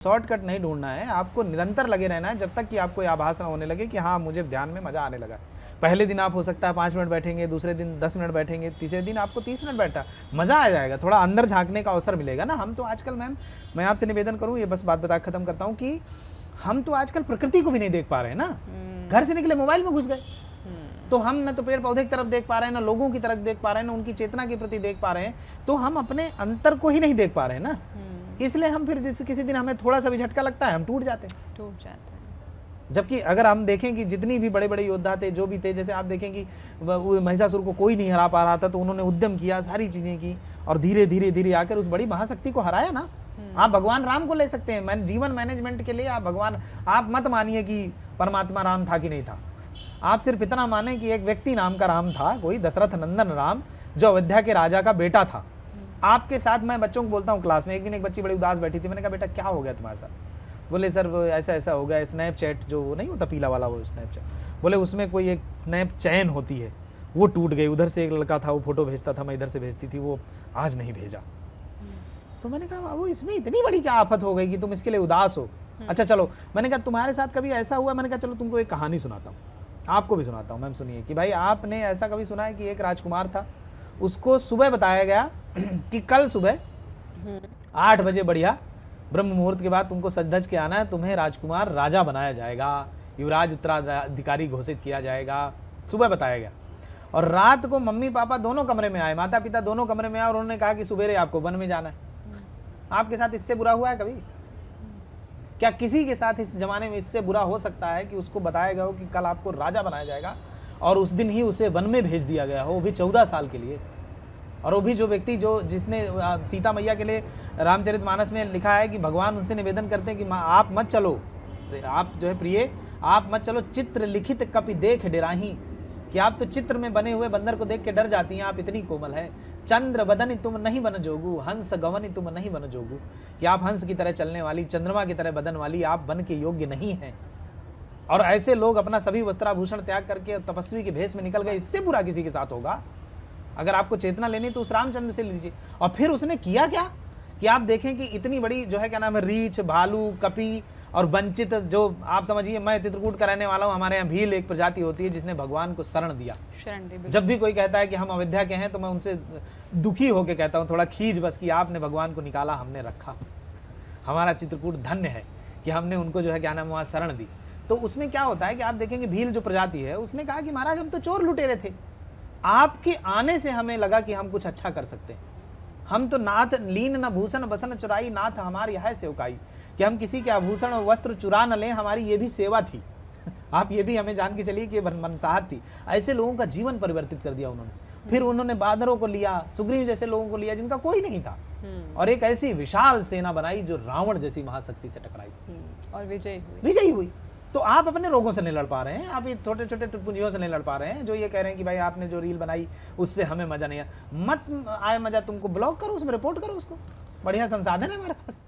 Shortcut नहीं ढूंढना है, आपको निरंतर लगे रहना है जब तक कि आपको ये आभास ना होने लगे कि हाँ मुझे ध्यान में मजा आने लगा। पहले दिन आप हो सकता है 5 मिनट बैठेंगे, दूसरे दिन 10 मिनट बैठेंगे, तीसरे दिन आपको 30 मिनट बैठा, मजा आ जाएगा, थोड़ा अंदर झांकने का अवसर मिलेगा ना। हम तो आजकल मैम, मैं आपसे निवेदन करूँ, ये बस बात बता खत्म करता हूँ कि हम तो आजकल प्रकृति को भी नहीं देख पा रहे हैं ना। घर से निकले मोबाइल में घुस गए, तो हम न तो पेड़ पौधे की तरफ देख पा रहे हैं, ना लोगों की तरफ देख पा रहे हैं, ना उनकी चेतना के प्रति देख पा रहे हैं, तो हम अपने अंतर को ही नहीं देख पा रहे हैं ना। इसलिए हम फिर जैसे किसी दिन हमें थोड़ा सा भी झटका लगता है हम टूट जाते हैं। जबकि अगर हम देखें कि जितनी भी बड़े बड़े योद्धा थे, जो भी थे, जैसे आप देखें कि महिषासुर को कोई नहीं हरा पा रहा था, तो उन्होंने उद्यम किया, सारी चीजें की और धीरे धीरे धीरे आकर उस बड़ी महाशक्ति को हराया ना। आप भगवान राम को ले सकते हैं, जीवन मैनेजमेंट के लिए आप भगवान, आप मत मानिए कि परमात्मा राम था कि नहीं था, आप सिर्फ इतना माने कि एक व्यक्ति नाम का राम था, कोई दशरथ नंदन राम, जो अयोध्या के राजा का बेटा था। आपके साथ मैं बच्चों को बोलता हूँ क्लास में, एक दिन एक बच्ची बड़ी उदास बैठी थी, मैंने कहा बेटा क्या हो गया तुम्हारे साथ? बोले सर वो ऐसा ऐसा हो गया, स्नैपचैट जो वो नहीं होता पीला वाला वो स्नैपचैट, बोले उसमें कोई एक स्नैप चैन होती है वो टूट गई, उधर से एक लड़का था वो फोटो भेजता था, मैं इधर से भेजती थी, वो आज नहीं भेजा। तो मैंने कहा वो इसमें इतनी बड़ी क्या आफत हो गई कि तुम इसके लिए उदास हो? अच्छा चलो, मैंने कहा तुम्हारे साथ कभी ऐसा हुआ? मैंने कहा चलो तुमको एक कहानी सुनाता हूँ, आपको भी सुनाता हूँ मैम, सुनिए कि भाई आपने ऐसा कभी सुना है कि एक राजकुमार था, उसको सुबह बताया गया कि कल सुबह 8 बजे बढ़िया ब्रह्म मुहूर्त के बाद तुमको सज धज के आना है, तुम्हें राजकुमार राजा बनाया जाएगा, युवराज उत्तराधिकारी घोषित किया जाएगा, सुबह बताया गया। और रात को मम्मी पापा दोनों कमरे में आए, माता पिता दोनों कमरे में आए और उन्होंने कहा कि सुबेरे आपको वन में जाना है। आपके साथ इससे बुरा हुआ है कभी? क्या किसी के साथ इस जमाने में इससे बुरा हो सकता है कि उसको बताया गया हो कि कल आपको राजा बनाया जाएगा और उस दिन ही उसे वन में भेज दिया गया हो, वो भी 14 साल के लिए? और वो भी जो व्यक्ति जिसने सीता मैया के लिए रामचरितमानस में लिखा है कि भगवान उनसे निवेदन करते हैं कि आप मत चलो, आप जो है प्रिय आप मत चलो, चित्र लिखित कपि देख डराही, कि आप तो चित्र में बने हुए बंदर को देख के डर जाती हैं, आप इतनी कोमल है। चंद्र बदन तुम नहीं बन जोगू, हंस गवन तुम नहीं बन जोगू, कि आप हंस की तरह चलने वाली, चंद्रमा की तरह बदन वाली आप बन के योग्य नहीं हैं। और ऐसे लोग अपना सभी वस्त्राभूषण त्याग करके तपस्वी के भेष में निकल गए, इससे बुरा किसी के साथ होगा? अगर आपको चेतना लेनी तो उस रामचंद्र से लीजिए। और फिर उसने किया क्या कि आप देखें कि इतनी बड़ी जो है क्या नाम है, रीछ, भालू, कपी और वंचित, जो आप समझिए, मैं चित्रकूट का रहने वाला हूँ, हमारे यहाँ भील एक प्रजाति होती है जिसने भगवान को शरण दिया। जब भी कोई कहता है कि हम अयोध्या के हैं तो मैं उनसे दुखी होकर कहता हूँ, थोड़ा खींच बस, कि आपने भगवान को निकाला, हमने रखा, हमारा चित्रकूट धन्य है कि हमने उनको जो है क्या नाम वहाँ शरण दी। तो उसमें क्या होता है कि आप देखेंगे भील जो प्रजाति है, उसने कहा कि महाराज हम तो चोर लुटेरे थे, आपके आने से हमें लगा कि हम कुछ अच्छा कर सकते हैं। हम तो नाथ लीन न भूषण बसन चुराई, नाथ हमारी यह सेवकाई, कि हम किसी के आभूषण और वस्त्र चुरा न लें, हमारी ये भी सेवा थी। आप ये भी हमें जान के चलिए कि मनसाहत थी। ऐसे लोगों का जीवन परिवर्तित कर दिया उन्होंने। फिर उन्होंने बादरों को लिया, सुग्रीव जैसे लोगों को लिया जिनका कोई नहीं था, और एक ऐसी विशाल सेना बनाई जो रावण जैसी महाशक्ति से टकराई और विजयी हुई। तो आप अपने रोगों से नहीं लड़ पा रहे हैं, आप ये छोटे छोटे पूंजियों से नहीं लड़ पा रहे हैं, जो ये कह रहे हैं कि भाई आपने जो रील बनाई उससे हमें मजा नहीं आया। मत आए मजा, तुमको ब्लॉक करो, उसमें रिपोर्ट करो उसको, बढ़िया संसाधन है हमारे पास।